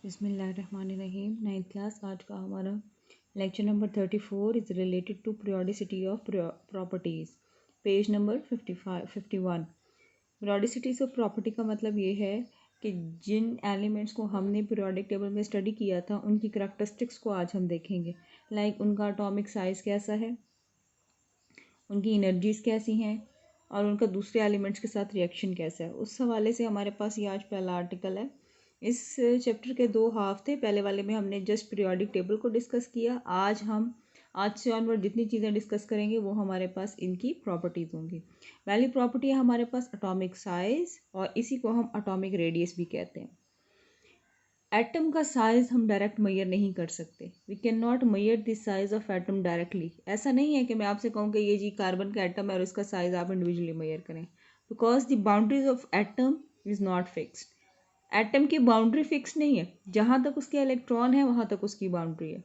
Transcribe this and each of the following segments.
बिस्मिल्लाहिर्रहमानिर्रहीम। 9th class. आज का हमारा lecture number 34 is related to periodicity of properties. Page number 51। Periodicity of property का मतलब ये है कि जिन एलिमेंट्स को हमने पीरियोडिक टेबल में स्टडी किया था उनकी करैक्टरिस्टिक्स को आज हम देखेंगे। लाइक उनका एटॉमिक साइज़ कैसा है, उनकी एनर्जीज़ कैसी हैं और उनका दूसरे एलिमेंट्स के साथ रिएक्शन कैसा है। उस हवाले से हमारे पास ये आज पहला आर्टिकल है। इस चैप्टर के 2 हाफ थे। पहले वाले में हमने जस्ट पीरियोडिक टेबल को डिस्कस किया। आज से ऑनवर्ड जितनी चीज़ें डिस्कस करेंगे वो हमारे पास इनकी प्रॉपर्टीज़ होंगी। पहली प्रॉपर्टी है हमारे पास एटॉमिक साइज़, और इसी को हम एटॉमिक रेडियस भी कहते हैं। एटम का साइज हम डायरेक्ट मेजर नहीं कर सकते। We can not measure the size of atom directly. ऐसा नहीं है कि मैं आपसे कहूँ कि ये जी कार्बन का एटम है और इसका साइज आप इंडिविजुअली मेजर करें, because the boundaries of atom is not fixed. Atom की बाउंड्री फिक्स नहीं है, जहाँ तक उसके इलेक्ट्रॉन है वहाँ तक उसकी बाउंड्री है।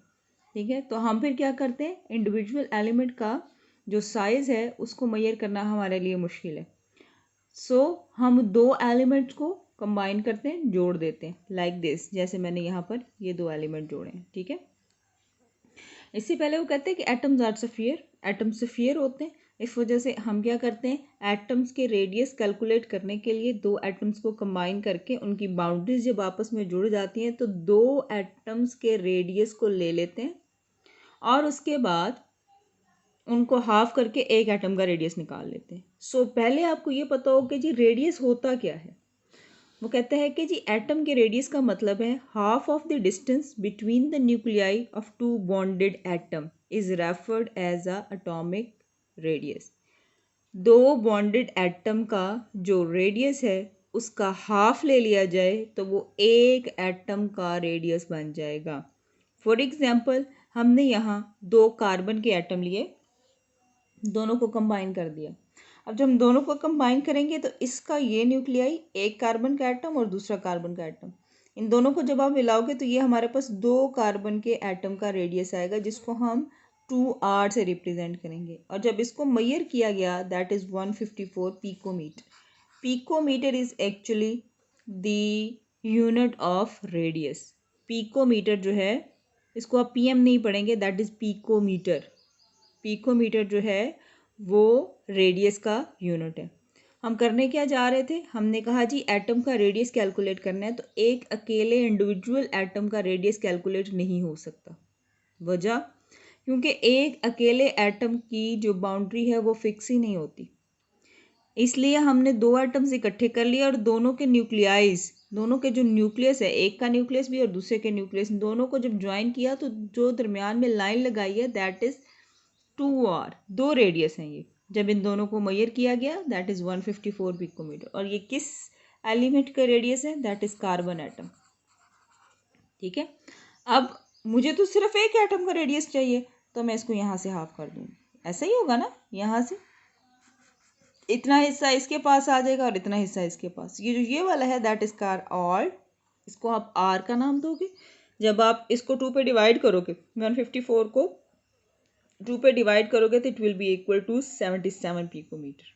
ठीक है, तो हम फिर क्या करते हैं, इंडिविजुअल एलिमेंट का जो साइज़ है उसको मेजर करना हमारे लिए मुश्किल है। सो हम दो एलिमेंट्स को कंबाइन करते हैं, जोड़ देते हैं, लाइक दिस। जैसे मैंने यहाँ पर ये दो एलिमेंट जोड़े हैं। ठीक है, इससे पहले वो कहते हैं कि atoms are sphere, atom sphere होते हैं। इस वजह से हम क्या करते हैं, एटम्स के रेडियस कैलकुलेट करने के लिए दो एटम्स को कंबाइन करके उनकी बाउंड्रीज जब आपस में जुड़ जाती हैं तो दो एटम्स के रेडियस को ले लेते हैं और उसके बाद उनको हाफ करके एक एटम का रेडियस निकाल लेते हैं। सो पहले आपको ये पता हो कि जी रेडियस होता क्या है। वो कहते हैं कि जी एटम के रेडियस का मतलब है half of the distance between the nuclei of two bonded atom is referred as a atomic radius. दो बॉन्डेड एटम का जो रेडियस है उसका हाफ ले लिया जाए तो वो एक एटम का रेडियस बन जाएगा। फॉर एग्जाम्पल, हमने यहाँ दो कार्बन के एटम लिए, दोनों को कंबाइन कर दिया। अब जब हम दोनों को कंबाइन करेंगे तो इसका ये न्यूक्लियाई, एक कार्बन का एटम और दूसरा कार्बन का एटम, इन दोनों को जब आप मिलाओगे तो ये हमारे पास दो कार्बन के एटम का रेडियस आएगा, जिसको हम 2r से रिप्रेजेंट करेंगे। और जब इसको मेजर किया गया, that is 154 picometre. Picometre is actually the unit of radius. Picometre जो है, इसको आप पीएम नहीं पढ़ेंगे, दैट इज़ पिकोमीटर। पिकोमीटर जो है वो रेडियस का यूनिट है। हम करने क्या जा रहे थे, हमने कहा जी एटम का रेडियस कैलकुलेट करना है, तो एक अकेले इंडिविजुअल एटम का रेडियस कैलकुलेट नहीं हो सकता। वजह, क्योंकि एक अकेले एटम की जो बाउंड्री है वो फिक्स ही नहीं होती। इसलिए हमने दो एटम्स इकट्ठे कर लिए और दोनों के न्यूक्लियाइज, दोनों के जो न्यूक्लियस है, एक का न्यूक्लियस भी और दूसरे के न्यूक्लियस, दोनों को जब ज्वाइन किया तो जो दरमियान में लाइन लगाई है दैट इज़ 2r। दो रेडियस हैं ये। जब इन दोनों को मेजर किया गया दैट इज़ 154 पिकोमीटर। और ये किस एलिमेंट का रेडियस है, दैट इज़ कार्बन एटम। ठीक है, अब मुझे तो सिर्फ एक एटम का रेडियस चाहिए, तो मैं इसको यहाँ से हाफ कर दूँगी। ऐसा ही होगा ना, यहाँ से इतना हिस्सा इसके पास आ जाएगा और इतना हिस्सा इसके पास। ये जो ये वाला है दैट इज कार ऑल, इसको आप आर का नाम दोगे। जब आप इसको 2 पे डिवाइड करोगे, 154 को 2 पे डिवाइड करोगे तो it will be equal to 77 picometre.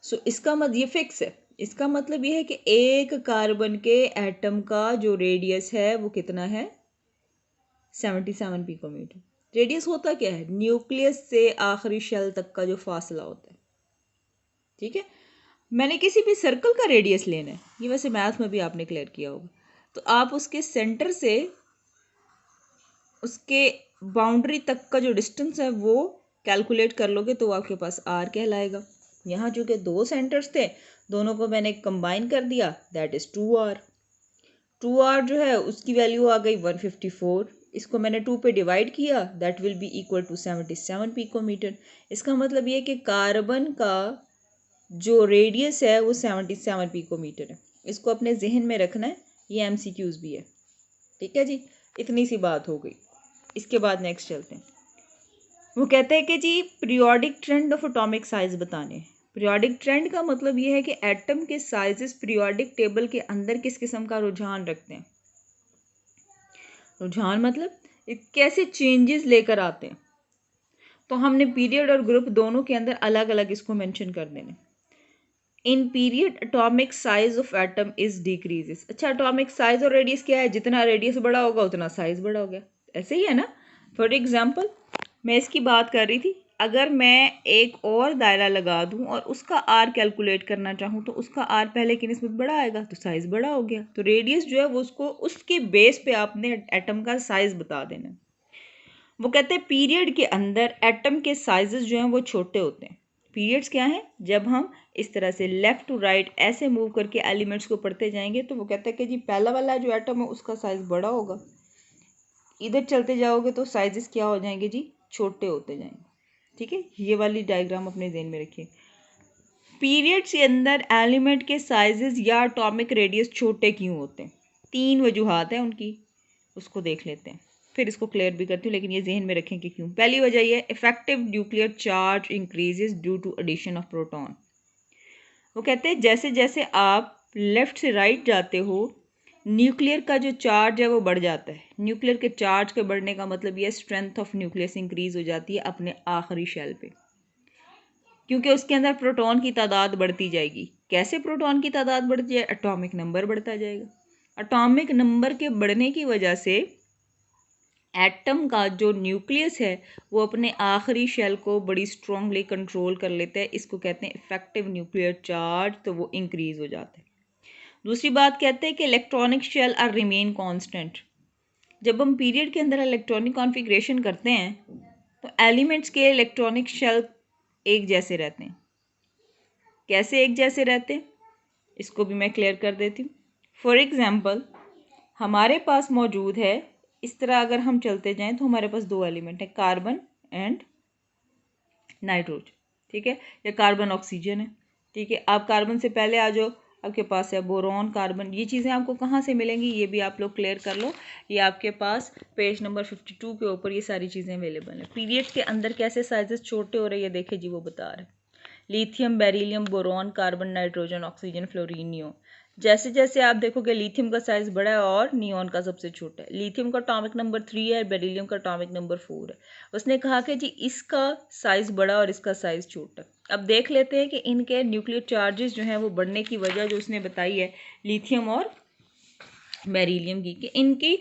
So इसका मतलब ये फिक्स है। इसका मतलब ये है कि एक कार्बन के एटम का जो रेडियस है वो कितना है, 77 पिकोमीटर। रेडियस होता क्या है, न्यूक्लियस से आखिरी शेल तक का जो फासला होता है। ठीक है, मैंने किसी भी सर्कल का रेडियस लेना है, ये वैसे मैथ में भी आपने क्लियर किया होगा, तो आप उसके सेंटर से उसके बाउंड्री तक का जो डिस्टेंस है वो कैलकुलेट कर लोगे तो आपके पास आर कहलाएगा। यहाँ चूँकि दो सेंटर्स थे, दोनों को मैंने कंबाइन कर दिया, दैट इज़ 2r। 2r जो है उसकी वैल्यू आ गई 154। इसको मैंने 2 पे डिवाइड किया, that will be equal to 77 picometre. इसका मतलब ये कि कार्बन का जो रेडियस है वो 77 पिकोमीटर है। इसको अपने जहन में रखना है, ये एमसीक्यूज भी है। ठीक है जी, इतनी सी बात हो गई। इसके बाद नेक्स्ट चलते हैं। वो कहते हैं कि जी periodic trend of atomic size बताने। पीरियोडिक ट्रेंड का मतलब ये है कि एटम के साइजेस पीरियोडिक टेबल के अंदर किस किस्म का रुझान रखते हैं। रुझान मतलब कैसे चेंजेस लेकर आते हैं। तो हमने पीरियड और ग्रुप दोनों के अंदर अलग अलग इसको मेंशन कर देने। In period atomic size of atom is decreases. अच्छा, एटॉमिक साइज और रेडियस क्या है? जितना रेडियस बड़ा होगा उतना साइज बड़ा हो गया, ऐसे ही है ना। फॉर एग्जांपल मैं इसकी बात कर रही थी, अगर मैं एक और दायरा लगा दूं और उसका आर कैलकुलेट करना चाहूं तो उसका आर पहले की निस्बत बड़ा आएगा, तो साइज बड़ा हो गया। तो रेडियस जो है वो उसको उसके बेस पे आपने एटम का साइज बता देना। वो कहते हैं पीरियड के अंदर एटम के साइजेस जो हैं वो छोटे होते हैं। पीरियड्स क्या हैं? जब हम इस तरह से लेफ़्ट टू राइट ऐसे मूव करके एलिमेंट्स को पढ़ते जाएंगे तो वो कहते हैं कि जी पहला वाला जो एटम है उसका साइज़ बड़ा होगा, इधर चलते जाओगे तो साइजेस क्या हो जाएंगे जी? छोटे होते जाएंगे। ठीक है, ये वाली डायग्राम अपने ध्यान में रखिए। पीरियड्स के अंदर एलिमेंट के साइजेस या एटॉमिक रेडियस छोटे क्यों होते हैं? 3 वजूहात हैं उनकी, उसको देख लेते हैं, फिर इसको क्लियर भी करती हूँ, लेकिन ये जहन में रखें कि क्यों। पहली वजह ये है effective nuclear charge increases due to addition of proton. वो कहते हैं जैसे जैसे आप लेफ्ट से राइट जाते हो न्यूक्लियर का जो चार्ज है वो बढ़ जाता है। न्यूक्लियर के चार्ज के बढ़ने का मतलब ये स्ट्रेंथ ऑफ न्यूक्लियस इंक्रीज हो जाती है अपने आखिरी शेल पे, क्योंकि उसके अंदर प्रोटॉन की तादाद बढ़ती जाएगी। कैसे प्रोटॉन की तादाद बढ़ती है? एटॉमिक नंबर बढ़ता जाएगा। एटॉमिक नंबर के बढ़ने की वजह से एटम का जो न्यूक्लियस है वो अपने आखिरी शेल को बड़ी स्ट्रांगली कंट्रोल कर लेता है। इसको कहते हैं इफेक्टिव न्यूक्लियर चार्ज, तो वो इंक्रीज हो जाता है। दूसरी बात कहते हैं कि electronic shell are remain constant. जब हम पीरियड के अंदर इलेक्ट्रॉनिक कॉन्फ़िगरेशन करते हैं तो एलिमेंट्स के इलेक्ट्रॉनिक शेल एक जैसे रहते हैं। कैसे एक जैसे रहते हैं इसको भी मैं क्लियर कर देती हूँ। फॉर एग्जाम्पल हमारे पास मौजूद है, इस तरह अगर हम चलते जाएं तो हमारे पास 2 एलिमेंट हैं, कार्बन एंड नाइट्रोजन। ठीक है, या कार्बन ऑक्सीजन है। ठीक है, आप कार्बन से पहले आ जाओ, आपके पास है बोरॉन, कार्बन। ये चीज़ें आपको कहाँ से मिलेंगी ये भी आप लोग क्लियर कर लो। ये आपके पास पेज नंबर 52 के ऊपर ये सारी चीज़ें अवेलेबल हैं। पीरियड के अंदर कैसे साइजेस छोटे हो रहे हैं ये देखे जी, वो बता रहे हैं। Lithium, beryllium, boron, carbon, nitrogen, oxygen, fluorine, neon. जैसे जैसे आप देखोगे लिथियम का साइज बड़ा है और नियोन का सबसे छोटा है। लिथियम का एटॉमिक नंबर 3 है, बेरिलियम का एटॉमिक नंबर 4 है। उसने कहा कि जी इसका साइज बड़ा और इसका साइज छोटा। अब देख लेते हैं कि इनके न्यूक्लियर चार्जेस जो हैं वो बढ़ने की वजह जो उसने बताई है लिथियम और बेरिलियम की, कि इनकी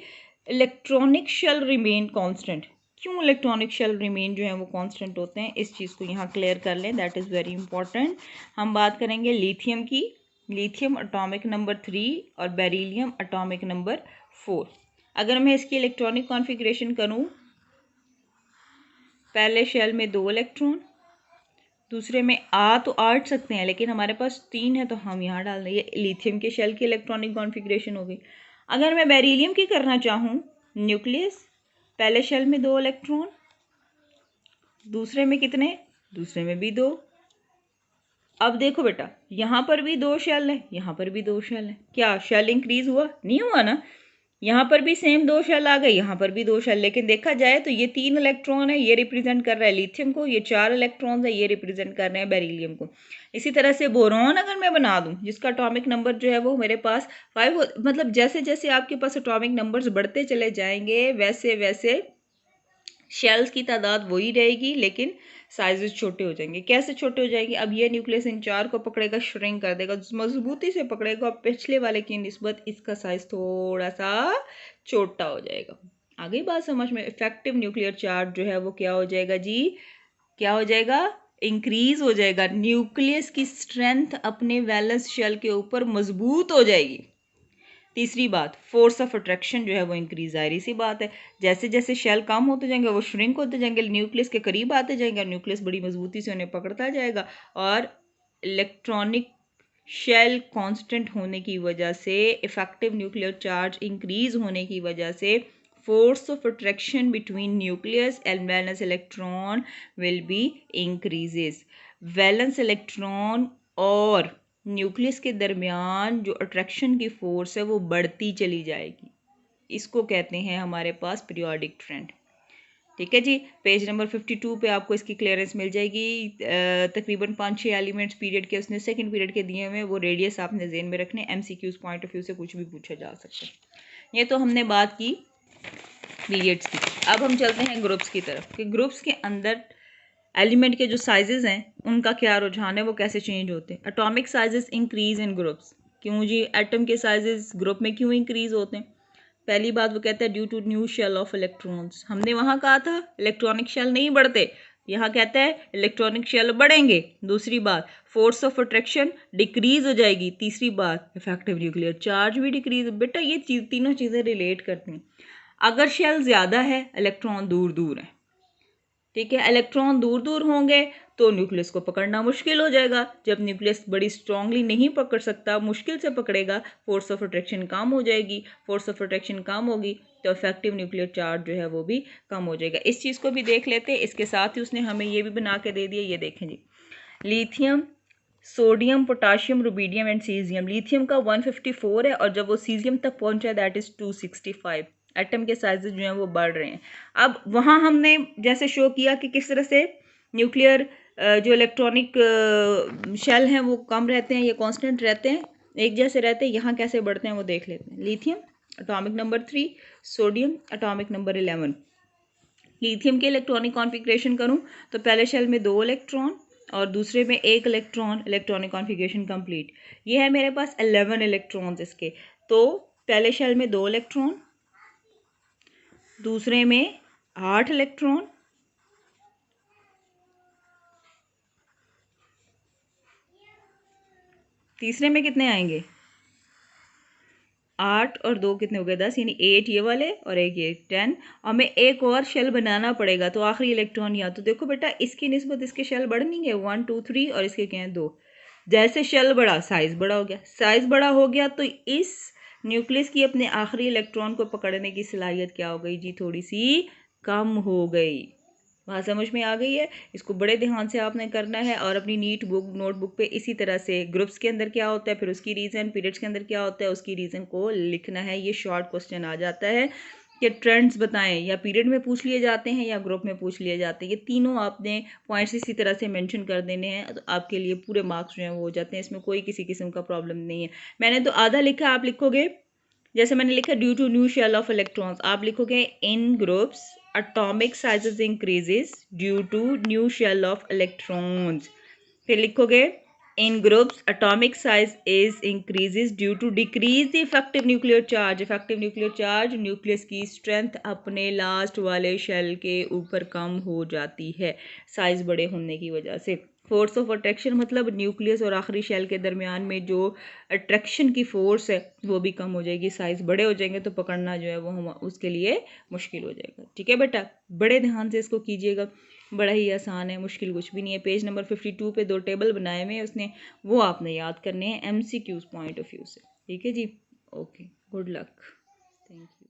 इलेक्ट्रॉनिक शेल रिमेन कांस्टेंट। क्यों इलेक्ट्रॉनिक शेल रिमेन जो है वो कांस्टेंट होते हैं, इस चीज़ को यहाँ क्लियर कर लें, दैट इज़ वेरी इंपॉर्टेंट। हम बात करेंगे लिथियम की। लिथियम एटॉमिक नंबर 3 और बेरिलियम एटॉमिक नंबर 4। अगर मैं इसकी इलेक्ट्रॉनिक कॉन्फ़िगरेशन करूँ, पहले शेल में 2 इलेक्ट्रॉन, दूसरे में तो 8 सकते हैं, लेकिन हमारे पास 3 है तो हम यहाँ डाल दें। ये लिथियम के शेल की इलेक्ट्रॉनिक कॉन्फ़िगरेशन हो गई। अगर मैं बेरिलियम की करना चाहूँ, न्यूक्लियस, पहले शेल में 2 इलेक्ट्रॉन, दूसरे में कितने? दूसरे में भी 2। अब देखो बेटा, यहाँ पर भी 2 शेल है, यहाँ पर भी 2 शेल है। क्या शेल इंक्रीज हुआ? नहीं हुआ ना। यहाँ पर भी सेम 2 शेल आ गए, यहाँ पर भी 2 शेल। लेकिन देखा जाए तो ये 3 इलेक्ट्रॉन है, ये रिप्रेजेंट कर रहा है लिथियम को। ये 4 इलेक्ट्रॉन है, ये रिप्रेजेंट कर रहे हैं बेरिलियम को। इसी तरह से बोरॉन अगर मैं बना दूं, जिसका एटॉमिक नंबर जो है वो मेरे पास 5, मतलब जैसे जैसे आपके पास एटॉमिक नंबर्स बढ़ते चले जाएंगे वैसे वैसे शेल्स की तादाद वही रहेगी, लेकिन साइजेस छोटे हो जाएंगे। कैसे छोटे हो जाएंगे? अब ये न्यूक्लियस इन 4 को पकड़ेगा, श्रिंक कर देगा, मजबूती से पकड़ेगा, और पिछले वाले की निस्बत इसका साइज थोड़ा सा छोटा हो जाएगा। आ गई बात समझ में? इफेक्टिव न्यूक्लियर चार्ज जो है वो क्या हो जाएगा जी? क्या हो जाएगा? इंक्रीज हो जाएगा। न्यूक्लियस की स्ट्रेंथ अपने वैलेंस शेल के ऊपर मजबूत हो जाएगी। तीसरी बात, फोर्स ऑफ अट्रैक्शन जो है वो इंक्रीज। जाहिर सी बात है, जैसे जैसे शेल कम होते जाएंगे वो श्रिंक होते जाएंगे, न्यूक्लियस के करीब आते जाएंगे, न्यूक्लियस बड़ी मजबूती से उन्हें पकड़ता जाएगा। और इलेक्ट्रॉनिक शेल कांस्टेंट होने की वजह से, इफेक्टिव न्यूक्लियर चार्ज इंक्रीज होने की वजह से, force of attraction between nucleus and valence electron will be increases. Valence electron और न्यूक्लियस के दरमियान जो अट्रैक्शन की फोर्स है वो बढ़ती चली जाएगी। इसको कहते हैं हमारे पास पीरियोडिक ट्रेंड। ठीक है जी, पेज नंबर 52 पे आपको इसकी क्लियरेंस मिल जाएगी। तकरीबन 5-6 एलिमेंट्स पीरियड के उसने सेकंड पीरियड के दिए हुए, वो रेडियस आपने ज़हन में रखने। MCQs पॉइंट ऑफ व्यू से कुछ भी पूछा जा सकता है। ये तो हमने बात की पीरियड्स की। अब हम चलते हैं ग्रुप्स की तरफ, कि ग्रुप्स के अंदर एलिमेंट के जो साइजेस हैं उनका क्या रुझान है, वो कैसे चेंज होते हैं। Atomic sizes increase in groups, क्यों जी एटम के साइजेस ग्रुप में क्यों इंक्रीज होते हैं। पहली बात वो कहता है due to new shell of electrons, हमने वहाँ कहा था इलेक्ट्रॉनिक शेल नहीं बढ़ते, यहाँ कहता है इलेक्ट्रॉनिक शेल बढ़ेंगे। दूसरी बात फोर्स ऑफ अट्रैक्शन डिक्रीज हो जाएगी। तीसरी बात इफेक्टिव न्यूक्लियर चार्ज भी डिक्रीज। बेटा ये तीनों चीज़ें रिलेट करती हैं। अगर शेल ज़्यादा है इलेक्ट्रॉन दूर दूर है, ठीक है, इलेक्ट्रॉन दूर दूर होंगे तो न्यूक्लियस को पकड़ना मुश्किल हो जाएगा। जब न्यूक्लियस बड़ी स्ट्रांगली नहीं पकड़ सकता, मुश्किल से पकड़ेगा, फोर्स ऑफ अट्रैक्शन कम हो जाएगी। फोर्स ऑफ अट्रैक्शन कम होगी तो इफेक्टिव न्यूक्लियर चार्ज जो है वो भी कम हो जाएगा। इस चीज़ को भी देख लेते हैं। इसके साथ ही उसने हमें ये भी बना के दे दिया, ये देखें जी, lithium, sodium, potassium, rubidium and caesium. Lithium का 154 है और जब वो सीजियम तक पहुंचा है दैट इज़ 265। एटम के साइजेस जो हैं वो बढ़ रहे हैं। अब वहाँ हमने जैसे शो किया कि किस तरह से न्यूक्लियर जो इलेक्ट्रॉनिक शेल हैं वो कम रहते हैं या कांस्टेंट रहते हैं, एक जैसे रहते हैं। यहाँ कैसे बढ़ते हैं वो देख लेते हैं। Lithium atomic number 3, sodium atomic number 11। Lithium के इलेक्ट्रॉनिक कॉन्फ़िगरेशन करूँ तो पहले शेल में 2 इलेक्ट्रॉन और दूसरे में 1 इलेक्ट्रॉन, इलेक्ट्रॉनिक कॉन्फ़िगरेशन कंप्लीट। ये है मेरे पास 11 इलेक्ट्रॉन्स इसके। तो पहले शेल में 2 इलेक्ट्रॉन, दूसरे में 8 इलेक्ट्रॉन, तीसरे में कितने आएंगे 8 और 2 कितने हो गए 10, यानी 8 ये वाले और एक ये 10। और हमें एक और शेल बनाना पड़ेगा तो आखिरी इलेक्ट्रॉन यहाँ। तो देखो बेटा इसकी निस्बत इसके शेल बढ़ नहीं गए 1 2 3 और इसके क्या हैं 2। जैसे शेल बढ़ा साइज बड़ा हो गया, साइज बड़ा हो गया तो इस न्यूक्लियस की अपने आखिरी इलेक्ट्रॉन को पकड़ने की सलाहियत क्या हो गई जी, थोड़ी सी कम हो गई। बात समझ में आ गई है। इसको बड़े ध्यान से आपने करना है और अपनी नीट बुक नोटबुक पे इसी तरह से ग्रुप्स के अंदर क्या होता है, फिर उसकी रीज़न, पीरियड्स के अंदर क्या होता है उसकी रीज़न को लिखना है। ये शॉर्ट क्वेश्चन आ जाता है कि ट्रेंड्स बताएं, या पीरियड में पूछ लिए जाते हैं या ग्रुप में पूछ लिए जाते हैं। ये तीनों आपने पॉइंट्स इसी तरह से मेंशन कर देने हैं तो आपके लिए पूरे मार्क्स जो हैं वो हो जाते हैं। इसमें कोई किसी किस्म का प्रॉब्लम नहीं है। मैंने तो आधा लिखा, आप लिखोगे जैसे मैंने लिखा due to new shell of electrons, आप लिखोगे in groups atomic sizes increases due to new shell of electrons। फिर लिखोगे in groups atomic size is increases due to decrease the effective nuclear charge। effective nuclear charge nucleus की strength अपने last वाले shell के ऊपर कम हो जाती है साइज बड़े होने की वजह से। फोर्स ऑफ अट्रैक्शन मतलब न्यूक्लियस और आखिरी शेल के दरमियान में जो अट्रैक्शन की फोर्स है वो भी कम हो जाएगी। साइज बड़े हो जाएंगे तो पकड़ना जो है वो हम उसके लिए मुश्किल हो जाएगा। ठीक है बेटा, बड़े ध्यान से इसको कीजिएगा, बड़ा ही आसान है, मुश्किल कुछ भी नहीं है। पेज नंबर 52 पे 2 टेबल बनाए हुए हैं उसने, वो आपने याद करने हैं MCQs पॉइंट ऑफ व्यू से। ठीक है जी, okay, good luck, thank you.